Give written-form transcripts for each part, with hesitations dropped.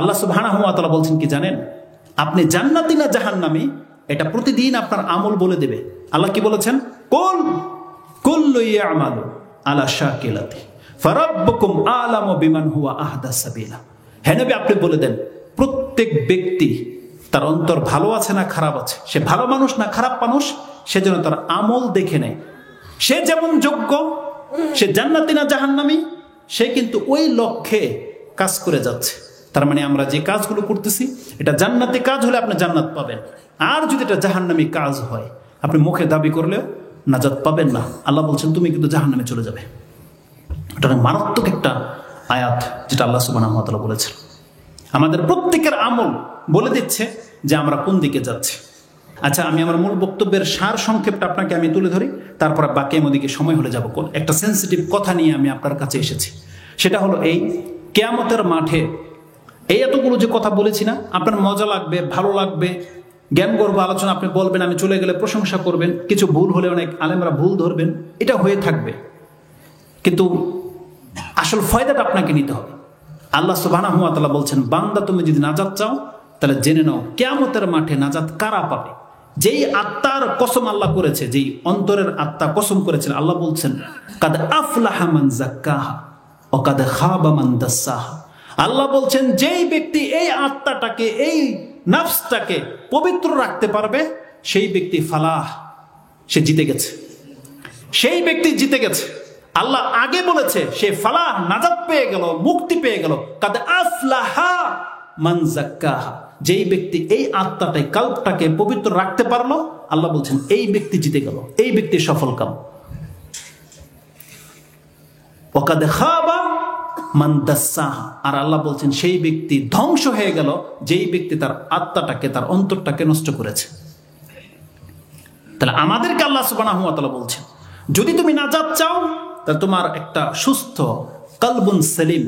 আল্লাহ সুবহানাহু ওয়া তাআলা বলছেন কি জানেন, আপনি জান্নাতি না জাহান্নামী এটা প্রতিদিন আপনার আমল বলে দেবে। আল্লাহ কি বলেছেন, কুল কুল্লু ইয়ামালু আলা শাকিলাতি ফারাব্বুকুম আ'লামু বিমান হুয়া আহদা সাবিলা। হে নবী, আপনি বলে দেন প্রত্যেক ব্যক্তি তার অন্তর ভালো আছে না খারাপ আছে, সে ভালো মানুষ না খারাপ মানুষ, সে যেন তার আমল দেখে নেয়। সে যেমন যোগ্য, সে জান্নাতি না জাহান্নামী, সে কিন্তু ওই লক্ষ্যে কাজ করে যাচ্ছে। তার মানে আমরা যে কাজগুলো করতেছি এটা জান্নাতি কাজ হলে আপনি জান্নাত পাবেন, আর যদি এটা জাহান্নামী কাজ হয় আপনি মুখে দাবি করলেও নাজাত পাবেন না। আল্লাহ বলছেন তুমি কিন্তু জাহান্নামে চলে যাবে। এটা মারাত্মক একটা আয়াত যেটা আল্লাহ সুবহানাহু ওয়া তাআলা বলেছেন। আমাদের প্রত্যেকের আমল বলে দিচ্ছে যে আমরা কোন দিকে যাচ্ছি। আচ্ছা, আমি আমার মূল বক্তব্যের সার সংক্ষেপটা আপনাকে আমি তুলে ধরি, তারপরে বাকি ওদিকে সময় হলে যাবো। একটা সেন্সিটিভ কথা নিয়ে আমি আপনার কাছে এসেছি, সেটা হলো এই কিয়ামতের মাঠে এই এতগুলো যে কথা বলেছি না, আপনার মজা লাগবে, ভালো লাগবে, জ্ঞান গর্ব আলোচনা আপনি বলবেন, আমি চলে গেলে প্রশংসা করবেন, কিছু ভুল হলে অনেক আলেমরা ভুল ধরবেন, এটা হয়ে থাকবে। কিন্তু আসল ফায়দাটা আপনাকে নিতে হবে। আল্লাহ সুবহানাহু ওয়া তাআলা বলছেন, বান্দা তুমি যদি নাজাত চাও তাহলে জেনে নাও কিয়ামতের মাঠে নাজাত কারা পাবে। যেই আত্মার কসম আল্লাহ করেছে, যেই অন্তরের আত্মা কসম করেছেন, আল্লাহ বলছেন কাদ আফলাহা মান যাক্কাহা ওয়া কাদ খাবা মান দাসসাহা। আল্লাহ বলছেন যেই ব্যক্তি এই আত্মাটাকে, এই নফসটাকে পবিত্র রাখতে পারবে, সেই ব্যক্তি ফালাহ, সে জিতে গেছে, সেই ব্যক্তি জিতে গেছে। আল্লাহ আগে বলেছে সে ফালাহ, নাজাত পেয়ে গেল, মুক্তি পেয়ে গেল। কাদ আফলাহা মান যাক্কাহা, যেই ব্যক্তি এই আত্মাটাই কাল্পটাকে পবিত্র রাখতে পারলো, আল্লাহ বলছেন এই ব্যক্তি জিতে গেল, এই ব্যক্তি সফল কাম। ওয়া কাদ খাবা মান দাসসাহা, আর আল্লাহ বলছেন সেই ব্যক্তি ধ্বংস হয়ে গেল যেই ব্যক্তি তার আত্মাটাকে, তার অন্তরটাকে নষ্ট করেছে। তাহলে আমাদেরকে আল্লাহ সুবহানাহু ওয়া তাআলা বলছেন যদি তুমি নাজাত চাও তাহলে তোমার একটা সুস্থ কলবুন সেলিম,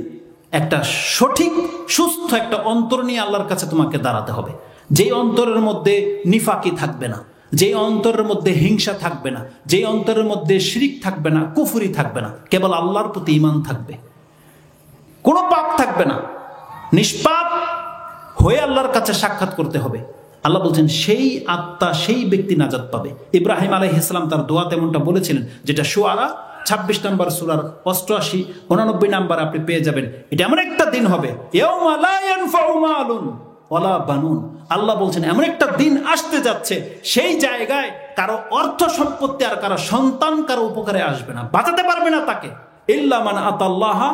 একটা সঠিক সুস্থ একটা অন্তর নিয়ে আল্লাহর কাছে তোমাকে দাঁড়াতে হবে। যেই অন্তরের মধ্যে নিফাকি থাকবে না, যেই অন্তরের মধ্যে হিংসা থাকবে না, যেই অন্তরের মধ্যে শিরিক থাকবে না, কুফরি থাকবে না, কেবল আল্লাহর প্রতি ঈমান থাকবে, কোনো পাপ থাকবে না, নিষ্পাপ হয়ে আল্লাহর কাছে সাক্ষাৎ করতে হবে। আল্লাহ বলছেন সেই আত্মা, সেই ব্যক্তি নাজাত পাবে। ইব্রাহিম আলাইহিস সালাম তার দোয়া তেমনটা বলেছিলেন, যেটা শুআরা 26 নম্বর সূরার 88, 89 নাম্বার আপনি পেয়ে যাবেন। এটা এমন একটা দিন হবে, ইয়াউমা লা ইয়ানফাউ মালুন ওয়ালা বানুন। আল্লাহ বলছেন এমন একটা দিন আসতে যাচ্ছে, সেই জায়গায় কারো অর্থ সম্পত্তি আর কারো সন্তান কারো উপকারে আসবে না, বাঁচাতে পারবে না তাকে। ইল্লা মান আতাল্লাহা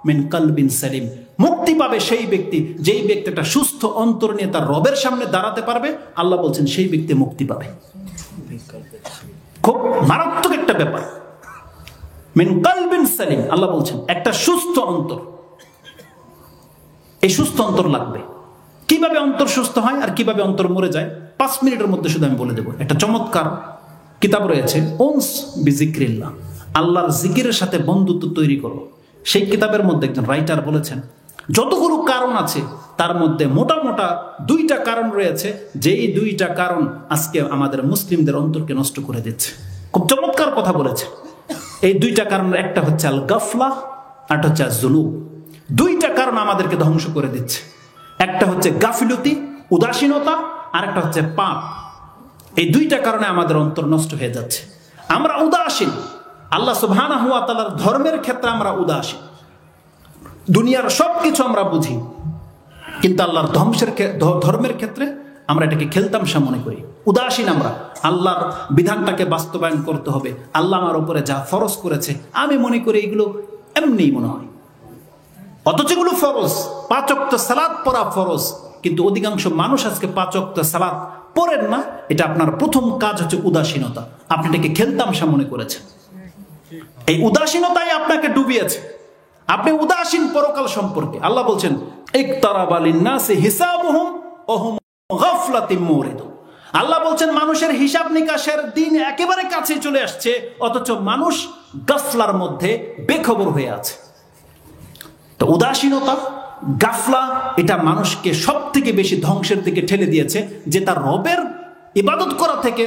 মিন কলবিন সালিম, মুক্তি পাবে সেই ব্যক্তি, যেই ব্যক্তিটা সুস্থ অন্তর নিয়ে তার রবের সামনে দাঁড়াতে পারবে। আল্লাহ বলছেন সেই ব্যক্তি মুক্তি পাবে। খুব মারাত্মক একটা ব্যাপার, মিন কলবিন সালিম। আল্লাহ বলছেন একটা সুস্থ অন্তর, এই সুস্থ অন্তর লাগবে। কিভাবে অন্তর সুস্থ হয় আর কিভাবে অন্তর মরে যায় 5 মিনিটের মধ্যে শুধু আমি বলে দেবো। একটা চমৎকার কিতাব রয়েছে, উনস বিজিক্রিল্লাহ, আল্লাহর জিকিরের সাথে বন্ধুত্ব তৈরি করো। সেই কিতাবের মধ্যে একজন রাইটার বলেছেন যতগুলো কারণ আছে তার মধ্যে মোটা মোটা 2টা কারণ রয়েছে, যেই 2টা কারণ আজকে আমাদের মুসলিমদের অন্তরকে নষ্ট করে দিচ্ছে। খুব চমৎকার কথা বলেছে। এই 2টা কারণ, একটা হচ্ছে আল গাফলা, আরেকটা হচ্ছে যুনুব। 2টা কারণ আমাদেরকে ধ্বংস করে দিচ্ছে। একটা হচ্ছে গাফিলতি, উদাসীনতা, আর একটা হচ্ছে পাপ। এই 2টা কারণে আমাদের অন্তর নষ্ট হয়ে যাচ্ছে। আমরা উদাসীন, আল্লাহ সুবহানাহু ওয়া তাআলার ধর্মের ক্ষেত্রে আমরা উদাসীন। দুনিয়ার সবকিছু আমরা বুঝি, কিন্তু আল্লাহর ধর্মের ক্ষেত্রে আমরা এটাকে খেলতামশা মনে করি। উদাসীন আমরা। আল্লাহর বিধানটাকে বাস্তবায়ন করতে হবে, আল্লাহ আমার উপরে যা ফরজ করেছে আমি মনে করি এগুলো এমনিই মনে হয়, অথচ এগুলো ফরজ। 5 ওয়াক্ত সালাত পড়া ফরজ, কিন্তু অধিকাংশ মানুষ আজকে 5 ওয়াক্ত সালাত পড়েন না। এটা আপনার প্রথম কাজ হচ্ছে উদাসীনতা। আপনি এটাকে খেলতামশা মনে করেছেন। এই উদাসীনতাই আপনাকে ডুবিয়েছে। আপনি উদাসীন পরকাল সম্পর্কে। আল্লাহ বলছেন ইকতারাবা লিন-নাসি হিসাবুহুম ওয়া হুম গাফলাতিন মুরিদুন। আল্লাহ বলছেন মানুষের হিসাব নিকাশের দিন একেবারে কাছে চলে আসছে, অথচ মানুষ গাফলার মধ্যে বেখবর হয়ে আছে। তো উদাসীনতা, গাফলা, এটা মানুষকে সবথেকে বেশি ধ্বংসের দিকে ঠেলে দিয়েছে, যে তার রবের ইবাদত করা থেকে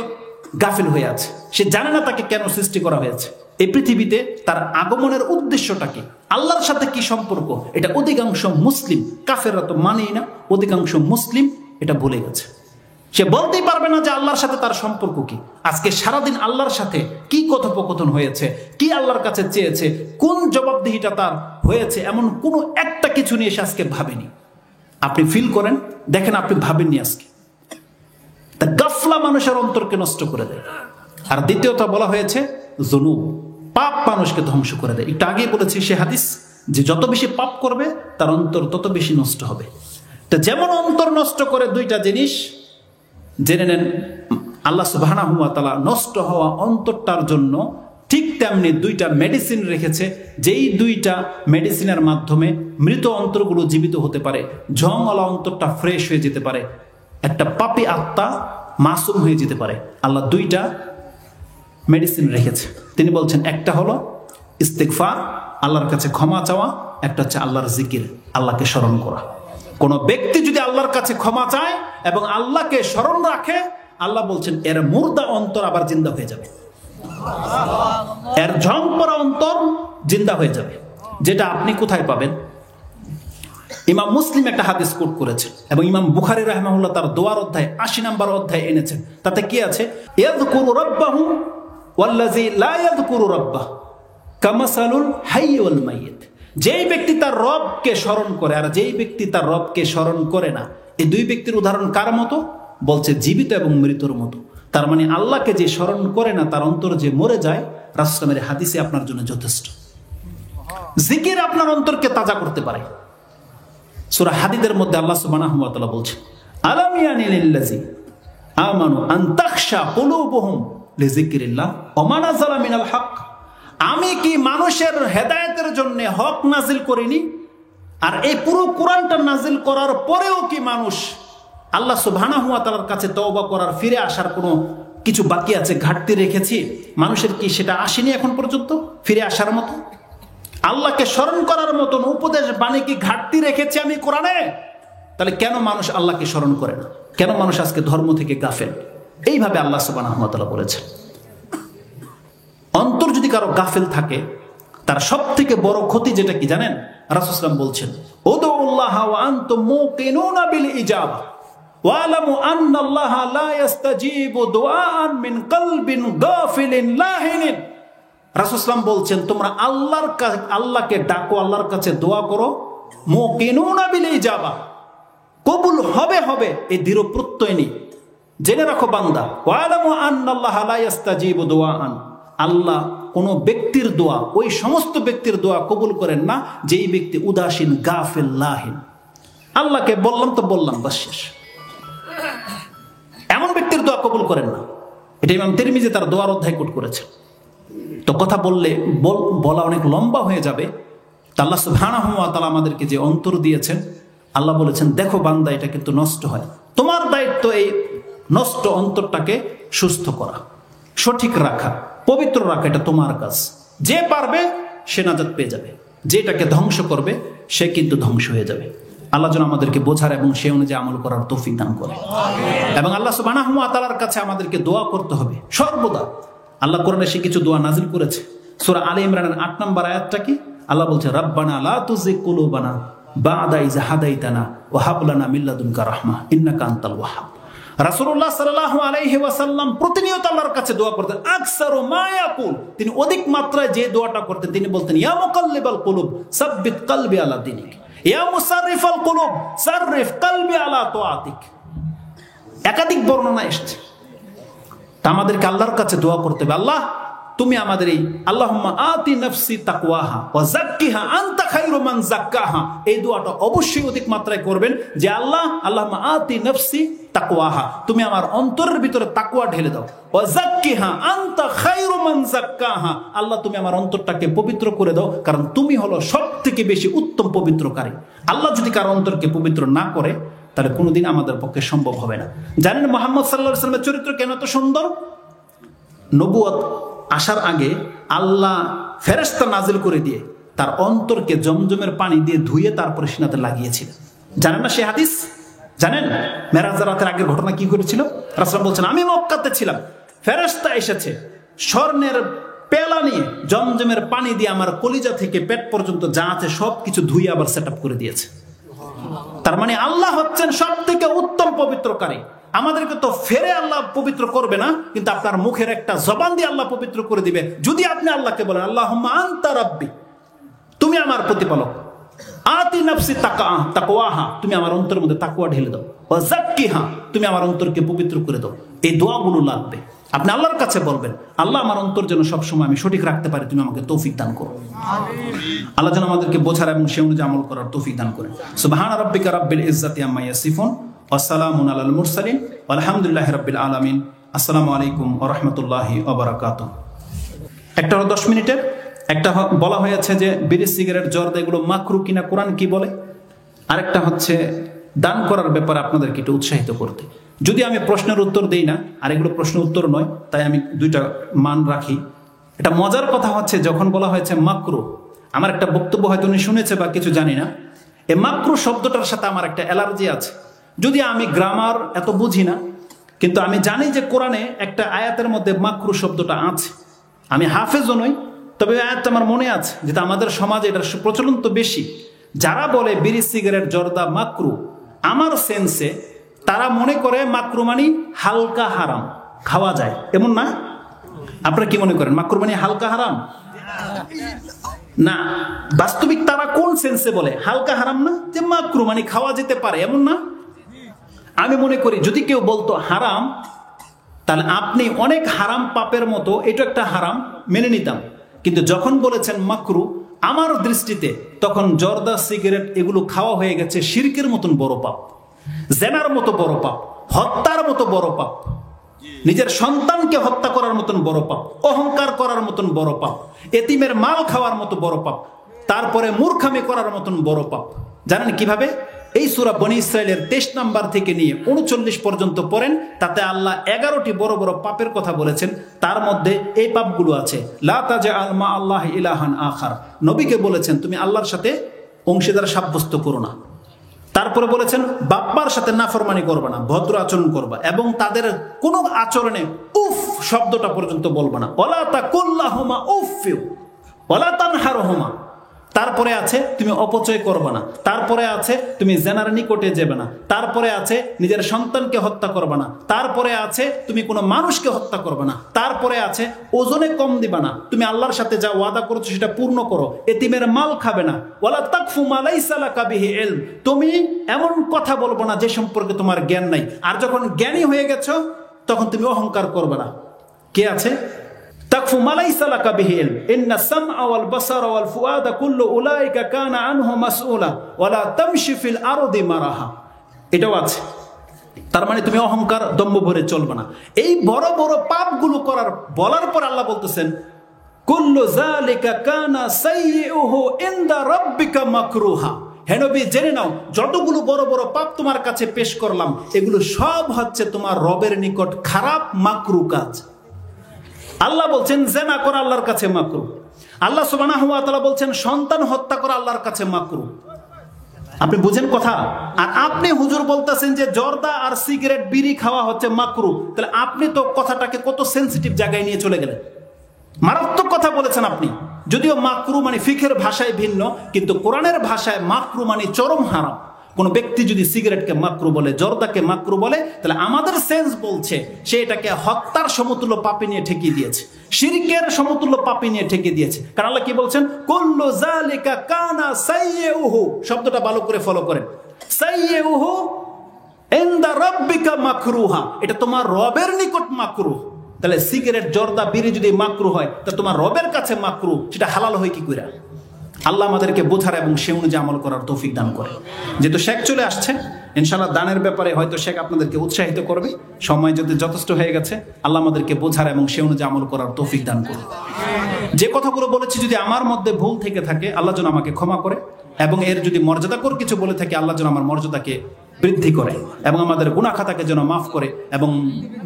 গাফিল হয়ে আছে। সে জানে না তাকে কেন সৃষ্টি করা হয়েছে। এই পৃথিবীতে তার আগমনের উদ্দেশ্যটা কি, আল্লাহর সাথে কি সম্পর্ক, এটা অধিকাংশ মুসলিম, কাফেররা তো মানেই না, অধিকাংশ মুসলিম এটা ভুলে গেছে। সে বলতেই পারবে না যে আল্লাহর সাথে তার সম্পর্ক কি। আজকে সারাদিন আল্লাহর সাথে কি কথোপকথন হয়েছে, কি আল্লাহর কাছে চেয়েছে, কোন জবাবদিহিটা তার হয়েছে, এমন কোনো একটা কিছু নিয়ে সে আজকে ভাবেনি। আপনি ফিল করেন, দেখেন আপনি ভাবেননি আজকে। তা গাফলা মানুষের অন্তরকে নষ্ট করে দেয়। আর দ্বিতীয়টা বলা হয়েছে জুনুব, পাপ মানুষকে ধ্বংস করে দেয়। একটু আগেই বলেছি সে হাদিস যে যত বেশি পাপ করবে তার অন্তর তত বেশি নষ্ট হবে। তা যেমন অন্তর নষ্ট করে দুইটা জিনিস, জেনে নেন আল্লাহ সুবহানাহু ওয়া তাআলা নষ্ট হওয়া অন্তরটার জন্য ঠিক তেমনি দুইটা মেডিসিন রেখেছে, যেই দুইটা মেডিসিনের মাধ্যমে মৃত অন্তরগুলো জীবিত হতে পারে, ঝংওয়ালা অন্তরটা ফ্রেশ হয়ে যেতে পারে, একটা পাপী আত্মা মাসুম হয়ে যেতে পারে। আল্লাহ দুইটা মেডিসিন রেখেছে। তিনি বলছেন একটা হলো ইস্তিগফার, আল্লাহর কাছে ক্ষমা চাওয়া, একটা হচ্ছে আল্লাহর জিকির, আল্লাহকে স্মরণ করা। কোন ব্যক্তি যদি আল্লাহর কাছে ক্ষমা চায় এবং আল্লাহকে স্মরণ রাখে, আল্লাহ বলছেন এর মুর্দা অন্তর আবার জিন্দা হয়ে যাবে, এর ঝং পড়া অন্তর জিন্দা হয়ে যাবে। যেটা আপনি কোথায় পাবেন? ইমাম মুসলিম একটা হাদিস কোট করেছেন এবং ইমাম বুখারী রাহিমাহুল্লাহ তার দোয়ার অধ্যায় 80 নম্বর অধ্যায় এনেছেন। তাতে কি আছে? ইয়াযকুরু রাব্বাহু ওয়াল্লাযী লা ইয়াযকুরু রাব্বাহু কামাসালুল হাইয়্যি ওয়াল মাইয়িত। যেই ব্যক্তি তার রবকে স্মরণ করে আর যেই ব্যক্তি তার রবকে স্মরণ করে না, এই দুই ব্যক্তির উদাহরণ কার মতো? বলছে জীবিত এবং মৃতর মতো। তার মানে আল্লাহকে যে স্মরণ করে না তার অন্তর যে মরে যায়, রাসূলের হাদিসে আপনার জন্য যথেষ্ট। জিকির আপনার অন্তরকে তাজা করতে পারে। সূরা হাদীদের মধ্যে আল্লাহ সুবহানাহু ওয়া তাআলা বলছেন, আলাম ইয়ানি লিল্লাযী আমানু আন তাখশা কুলুবুহুম লিযিকরিল্লাহ ওয়া মা নাযালা মিনাল হক। আমি কি মানুষের হেদায়েতের জন্য হক নাজিল করিনি? আর এই পুরো কোরআনটা নাজিল করার পরেও কি মানুষ আল্লাহ সুবহানাহু ওয়া তাআলার কাছে তওবা করার, ফিরে আসার কোনো কিছু বাকি আছে, ঘাটতি রেখেছি? মানুষের কি সেটা আসেনি এখন পর্যন্ত ফিরে আসার মতো? আল্লাহকে স্মরণ করার মতন উপদেশ বাণী কি ঘাটতি রেখেছি আমি কোরআনে? তাহলে কেন মানুষ আল্লাহকে স্মরণ করে না? কেন মানুষ আজকে ধর্ম থেকে গাফেল? এইভাবে আল্লাহ সুবহানাহু ওয়া তাআলা বলেছেন। অন্তর যদি কারো গাফেল থাকে, তার সব থেকে বড় ক্ষতি যেটা কি জানেন? রাসূল সাল্লাল্লাহু আলাইহি ওয়াসাল্লাম বলছেন, উদুল্লাহ ওয়া আনতুম মুকিনুনা বিল ইজাবা ওয়া আলামু আন্নাল্লাহা লা ইস্তাজিবু দুআআন মিন কলবিন গাফিলিন লাহিনিন। রাসূল সাল্লাল্লাহু আলাইহি ওয়াসাল্লাম বলছেন, তোমরা আল্লাহকে ডাকো, আল্লাহর কাছে দোয়া করো, মুকিনুনা বিল ইজাবা, কবুল হবে হবে এই দৃঢ় প্রত্যয় নেই। জেনে রাখো বান্দা, ওয়া আলামু আন্নাল্লাহা লা ইস্তাজিবু দুআআন, আল্লাহ কোন ব্যক্তির দোয়া, ওই সমস্ত ব্যক্তির দোয়া কবুল করেন না যেই ব্যক্তি উদাসীন, গাফিল, লাহিন। আল্লাহকে বললাম তো বললাম, বাস শেষ। এমন ব্যক্তির দোয়া কবুল করেন না। এটা ইমাম তিরমিজি তার দোয়ার অধ্যায় কোট করেছেন। তো কথা বললে বলা অনেক লম্বা হয়ে যাবে। আল্লাহ সুবহানাহু ওয়া তাআলা আমাদেরকে যে অন্তর দিয়েছেন, আল্লাহ বলেছেন, দেখো বান্দা এটা কিন্তু নষ্ট হয়, তোমার দায়িত্ব এই নষ্ট অন্তরটাকে সুস্থ করা, সঠিক রাখা, পবিত্র রাখা, এটা তোমার কাজ। যে পারবে সে নাজাত পেয়ে যাবে, যেটাকে ধ্বংস করবে সে কিন্তু ধ্বংস হয়ে যাবে। আল্লাহ যেন আমাদেরকে বোঝার এবং সে অনুযায়ী আমল করার তৌফিক দান করে। এবং আল্লাহ সুবহানাহু ওয়া তাআলার কাছে আমাদেরকে দোয়া করতে হবে সর্বদা। আল্লাহ কোরআনে সে কিছু দোয়া নাজিল করেছে। সূরা আলে ইমরানের 8 নম্বর আয়াতটা কি? আল্লাহ বলছে, রাব্বানা লা তুযিগ কুলুবানা বা'দা ইয হাদাইতানা ওয়া হাব লানা মিন লাদুনকা রাহমাহ ইন্নাকা আনতাল ওয়াহ্হাব। রাসূলুল্লাহ সাল্লাল্লাহু আলাইহি ওয়াসাল্লাম প্রতিনিয়ত আল্লাহর কাছে দোয়া করতেন। আকসারু মা ইয়াকুল, তিনি অধিক মাত্রায় যে দোয়াটা করতেন তিনি বলতেন, ইয়া মুকাল্লিবাল কুলুব সাব্বিত কলবি আলা দীনিক, ইয়া মুসাররিফাল কুলুব সাররিফ কলবি আলা তাআতিক। একাধিক বর্ণনা এসেছে। তা আমাদেরকে আল্লাহর কাছে দোয়া করতে হবে, আল্লাহ তুমি আমাদের এই আল্লাহুম্মা আতি নাফসি তাকওয়াহা ওয়া যাক্কিহা আনতা খায়রু মান যাক্কাহা, এই দোয়াটা অবশ্যই অধিক মাত্রায় করবেন যে আল্লাহুম্মা আতি নাফসি তাকওয়াহা, তুমি আমার অন্তরের ভিতরে তাকওয়া ঢেলে দাও, ওয়া যাক্কিহা আনতা খায়রু মান যাক্কাহা, আল্লাহ তুমি আমার অন্তরটাকে পবিত্র করে দাও, কারণ তুমি হলো সবথেকে বেশি উত্তম পবিত্রকারী। আল্লাহ যদি কারো অন্তরকে পবিত্র না করে তাহলে কোনোদিন আমাদের পক্ষে সম্ভব হবে না। জানেন মুহাম্মদ সাল্লাল্লাহু আলাইহি ওয়াসাল্লামের চরিত্র কেন এত সুন্দর? নবুয়ত আসার আগে আল্লাহ ফেরেশতা নাজিল করে দিয়ে তার অন্তরকে জমজমের পানি দিয়ে ধুয়ে তারপরে সিনাতে লাগিয়েছিলেন। জানেন না সে হাদিস? জানেন মেরাজের রাতের আগের ঘটনা কি করেছিল? রাসূল বলছেন, আমি মক্কাতে ছিলাম, ফেরেশতা এসেছে, স্বর্ণের পেলা নিয়ে জমজমের পানি দিয়ে আমার কলিজা থেকে পেট পর্যন্ত যা আছে সবকিছু ধুয়ে আবার সেট আপ করে দিয়েছে। তার মানে আল্লাহ হচ্ছেন সব থেকে উত্তম পবিত্রকারী। আমাদেরকে তো ফেরে আল্লাহ পবিত্র করবে না, কিন্তু আপনার মুখের একটা জবান দিয়ে আল্লাহ পবিত্র করে দিবে যদি আপনি আল্লাহকে বলেন আল্লাহুম্মা আনতা রাব্বি, তুমি আমার প্রতিপালক, আতি নাফসি তাকওয়াহা, তুমি আমার অন্তরের মধ্যে তাকওয়া ঢেলে দাও, ওয়া যাক্কিহা, তুমি আমার অন্তরকে পবিত্র করে দাও। এই দোয়াগুলো লাগবে, আপনি আল্লাহর কাছে বলবেন আল্লাহ আমার অন্তর যেন সবসময় আমি সঠিক রাখতে পারি, তুমি আমাকে তৌফিক দান করো। আল্লাহ যেন আমাদেরকে বোঝার এবং সে অনুযায়ী আমল করার তৌফিক দান করেন। সুবহানা রাব্বিকা রাব্বিল ইজ্জাতি আম্মা ইয়াসিফুন ওয়া সালামুন আলাল মুরসালিন আলহামদুলিল্লাহি রাব্বিল আলামিন। আসসালামু আলাইকুম ওয়া রাহমাতুল্লাহি ওয়া বারাকাতুহু। একটা হলো 10 মিনিটের, একটা বলা হয়েছে যে বিড়ি, সিগারেট, জর্দা এগুলো মাকরু কিনা, কোরআন কি বলে। আরেকটা হচ্ছে দান করার ব্যাপারে আপনাদেরকে একটু উৎসাহিত করতে। যদি আমি প্রশ্নের উত্তর দেই না, আর এগুলো প্রশ্ন উত্তর নয়, তাই আমি দুইটা মান রাখি। এটা মজার কথা হচ্ছে যখন বলা হয়েছে মাকরু, আমার একটা বক্তব্য হয়তো উনি শুনেছে বা কিছু জানি না, এই মাকরু শব্দটার সাথে আমার একটা অ্যালার্জি আছে। যদি আমি গ্রামার এত বুঝি না, কিন্তু আমি জানি যে কোরআনে একটা আয়াতের মধ্যে মাকরু শব্দটা আছে। আমি হাফেজও নই, তবে আয়াতটা আমার মনে আছে, যেটা আমাদের সমাজে এটার প্রচলন তো বেশি। যারা বলে বিড়ি, সিগারেট, জর্দা মাকরু, আমার সেন্সে তারা মনে করে মাকরু মানে হালকা হারাম, খাওয়া যায়, এমন না? আপনারা কি মনে করেন মাকরু মানে হালকা হারাম? না, বাস্তবিক তারা কোন সেন্সে বলে হালকা হারাম না, যে মাকরু মানে খাওয়া যেতে পারে, এমন না? আমি মনে করি যদি কেউ বলতো হারাম, তাহলে আপনি অনেক হারাম পাপের মতো এটা একটা হারাম মেনে নিতাম। কিন্তু যখন বলেছেন মাকরু, আমার দৃষ্টিতে তখন জর্দা, সিগারেট এগুলো খাওয়া হয়ে গেছে শিরকের মতন বড় পাপ, জেনার মতো বড় পাপ, হত্যার মতো বড় পাপ, নিজের সন্তানকে হত্যা করার মতন বড় পাপ, অহংকার করার মতন বড় পাপ, এতিমের মাল খাওয়ার মতো বড় পাপ, তারপরে মূর্খামি করার মতন বড় পাপ। জানেন কিভাবে? এই সূরা বনী ইসরাইলের 23 নাম্বার থেকে নিয়ে 39 পর্যন্ত পড়েন, তাতে আল্লাহ 11টি বড় বড় পাপের কথা বলেছেন। তার মধ্যে এই পাপগুলো আছে, লা তাজআল মা আল্লাহি ইলাহান আখার, নবীকে বলেছেন তুমি আল্লাহর সাথে অংশীদার সাব্যস্ত করো না। তারপরে বলেছেন বাপ্পার সাথে নাফরমানি করবা না, ভদ্র আচরণ করবা, এবং তাদের কোনো আচরণে উফ শব্দটা পর্যন্ত বলবা না। ওয়ালা তাকুল্লাহুমা উফফিউ ওয়ালা তানহারহুমা। তারপরে আছে তুমি অপচয় করবে না, তারপরে আছে তুমি জেনার নিকটে যাবে না, তারপরে আছে নিজের সন্তানকে হত্যা করবে না, তারপরে আছে তুমি কোনো মানুষকে হত্যা করবে না, তারপরে আছে ওজনে কম দিবা না, তুমি আল্লাহর সাথে যা ওয়াদা করেছো সেটা পূর্ণ করো, এতিমের মাল খাবে না, ওয়ালা তাকফু মা লাইসা লাকা বিহি ইলম, তুমি এমন কথা বলবো না যে সম্পর্কে তোমার জ্ঞান নাই। আর যখন জ্ঞানী হয়ে গেছো তখন তুমি অহংকার করবে না। কে আছে? তাকফু মা লাইসা লাকা বিহি ইলম ইন্না সামআ ওয়াল বাসারা ওয়াল ফুআদা কুল্লু উলাইকা কানা আনহু মাসউলা ওয়ালা তামশি ফিল আরদি মারাহা, এটাও আছে। তার মানে তুমি অহংকার দম্ভ ভরে চলবে না। এই বড় বড় পাপগুলো বলার পর আল্লাহ বলতেছেন কুল্লু যালিকা কানা সাইয়্যুহু ইনদা রাব্বিকা মাকরুহা। হে নবী জেনে নাও, যতগুলো বড় বড় পাপ তোমার কাছে পেশ করলাম এগুলো সব হচ্ছে তোমার রবের নিকট খারাপ মাকরু কাজ। আল্লাহ বলছেন জেনা করা আল্লাহর কাছে মাকরু। আল্লাহ সুবহানাহু ওয়া তাআলা বলছেন সন্তান হত্যা করা আল্লাহর কাছে মাকরু। আপনি বুঝেন কথা? আর আপনি হুজুর বলতেছেন যে জর্দা আর সিগারেট, বিড়ি খাওয়া হচ্ছে মাকরু। তাহলে আপনি তো কথাটাকে কত সেনসিটিভ জায়গায় নিয়ে চলে গেলেন। মারাত্মক কথা বলেছেন আপনি। যদিও মাকরু মানে ফিকের ভাষায় ভিন্ন, কিন্তু কোরআনের ভাষায় মাকরু মানে চরম হারাম। কোন ব্যক্তি যদি সিগারেটকে মাকরু বলে, জর্দাকে মাকরু বলে, তাহলে আমাদের সেন্স বলছে সে এটাকে হত্যার সমতুল্য পাপে নিয়ে ঠেকিয়ে দিয়েছে, শিরকের সমতুল্য পাপে নিয়ে ঠেকিয়ে দিয়েছে। কারণ আল্লাহ কি বলছেন? কুল্লু যালিকা কানা সাইয়্যুহু, শব্দটা ভালো করে ফলো করেন। সাইয়্যুহু ইনদা রাব্বিকা মাকরুহা, এটা তোমার রবের নিকট মাকরু। তাহলে সিগারেট, জর্দা, বিড়ি যদি মাকরু হয়, তা তোমার রবের কাছে মাকরু, সেটা হালাল হয় কি করে? আল্লাহ আমাদেরকে বোঝার এবং সে অনুযায়ী আমল করার তৌফিক দান করে। যেহেতু শেখ চলে আসছে, ইনশাআল্লাহ দানের ব্যাপারে হয়তো শেখ আপনাদেরকে উৎসাহিত করবে। সময় যদি যথেষ্ট হয়ে গেছে, আল্লাহ আমাদেরকে বোঝার এবং সে অনুযায়ী আমল করার তৌফিক দান করবে। যে কথাগুলো বলেছি যদি আমার মধ্যে ভুল থেকে থাকে, আল্লাহ যেন আমাকে ক্ষমা করে, এবং এর যদি মর্যাদাকর কিছু বলে থাকে, আল্লাহ যেন আমার মর্যাদাকে বৃদ্ধি করে এবং আমাদের গুনাহ খাতাকে যেন মাফ করে, এবং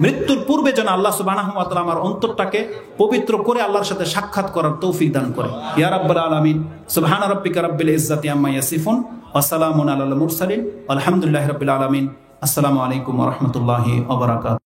মৃত্যুর পূর্বে যেন আল্লাহ সুবহানাহু ওয়া তাআলা আমার অন্তরটাকে পবিত্র করে আল্লাহর সাথে সাক্ষাৎ করার তৌফিক দান করে। ইয়া রাব্বাল আলামিন, সুবহান রাব্বিকা রাব্বিল ইজ্জাতি আম্মা ইয়াসিফুন ওয়া সালামুন আলাল মুরসালিন আলহামদুলিল্লাহি রাব্বিল আলামিন। আসসালামু আলাইকুম ওয়া রাহমাতুল্লাহি ওয়া বারাকাতুহু।